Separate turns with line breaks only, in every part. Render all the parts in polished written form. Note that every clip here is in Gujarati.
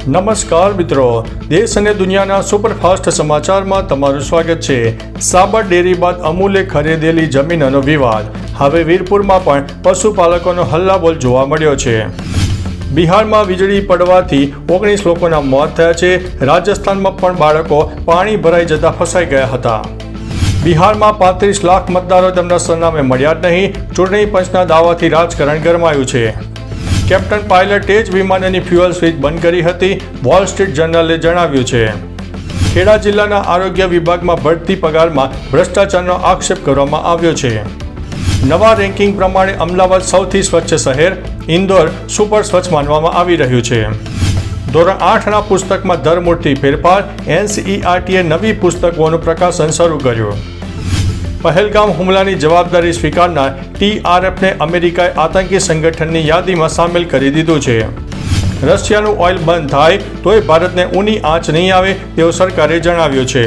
નમસ્કાર મિત્રો, દેશ અને દુનિયાના સુપરફાસ્ટ સમાચારમાં તમારું સ્વાગત છે। સાબર ડેરી બાદ અમૂલે ખરીદેલી જમીનનો વિવાદ, હવે વીરપુરમાં પણ પશુપાલકોનો હલ્લાબોલ જોવા મળ્યો છે। બિહારમાં વીજળી પડવાથી 19 લોકોના મોત થયા છે। રાજસ્થાનમાં પણ બાળકો પાણી ભરાઈ જતા ફસાઈ ગયા હતા। બિહારમાં 35 લાખ મતદારો તેમના સરનામે મળ્યા જ નહીં, ચૂંટણી પંચના દાવાથી રાજકારણ ગરમાયું છે। કેપ્ટન પાયલટે જ વિમાનની ફ્યુઅલ સ્વિચ બંધ કરી હતી, વોલ સ્ટ્રીટ જર્નલે જણાવ્યું છે। ખેડા જિલ્લાના આરોગ્ય વિભાગમાં બઢતી પગારમાં ભ્રષ્ટાચારનો આક્ષેપ કરવામાં આવ્યો છે। નવા રેન્કિંગ પ્રમાણે અમદાવાદ સૌથી સ્વચ્છ શહેર, ઇન્દોર સુપર સ્વચ્છ માનવામાં આવી રહ્યું છે। ધોરણ 8ના પુસ્તકમાં ધરમૂળથી ફેરફાર, NCERTએ નવી પુસ્તકોનું પ્રકાશન શરૂ કર્યું। પહેલગામ હુમલાની જવાબદારી સ્વીકારનાર TRFને અમેરિકાએ આતંકી સંગઠનની યાદીમાં સામેલ કરી દીધું છે। રશિયાનું ઓઇલ બંધ થાય તોય ભારતને ઊની આંચ નહીં આવે તેવું સરકારે જણાવ્યું છે।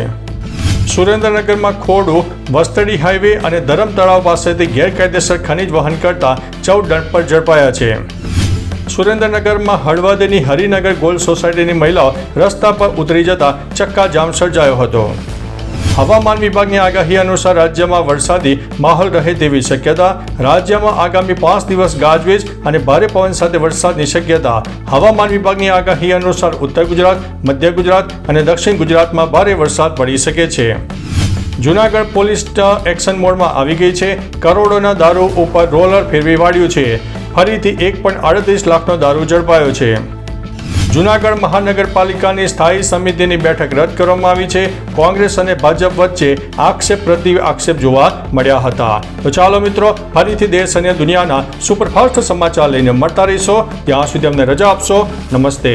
સુરેન્દ્રનગરમાં ખોડું વસ્તડી હાઈવે અને ધરમ તળાવ પાસેથી ગેરકાયદેસર ખનીજ વહન કરતા 14 ડમ્પર ઝડપાયા છે। સુરેન્દ્રનગરમાં હળવદની હરિનગર ગોલ્ડ સોસાયટીની મહિલાઓ રસ્તા પર ઉતરી જતા ચક્કાજામ સર્જાયો હતો। હવામાન વિભાગની આગાહી અનુસાર રાજ્યમાં વરસાદી માહોલ રહે તેવી શક્યતા। રાજ્યમાં આગામી 5 દિવસ ગાજવીજ અને ભારે પવન સાથે વરસાદની શક્યતા। હવામાન વિભાગની આગાહી અનુસાર ઉત્તર ગુજરાત, મધ્ય ગુજરાત અને દક્ષિણ ગુજરાતમાં ભારે વરસાદ પડી શકે છે। જૂનાગઢ પોલીસ એક્શન મોડમાં આવી ગઈ છે। કરોડોના દારૂ ઉપર રોલર ફેરવી વાળ્યું છે। ફરીથી 1.38 લાખનો દારૂ ઝડપાયો છે। જૂનાગઢ મહાનગરપાલિકાની સ્થાયી સમિતિની બેઠક રદ કરવામાં આવી છે। કોંગ્રેસ અને ભાજપ વચ્ચે આક્ષેપ પ્રતિ આક્ષેપ જોવા મળ્યા હતા। તો ચાલો મિત્રો, ફરીથી દેશ અને દુનિયાના સુપરફાસ્ટ સમાચાર લઈને મળતા રહીશો। ત્યાં સુધી અમને રજા આપશો। નમસ્તે।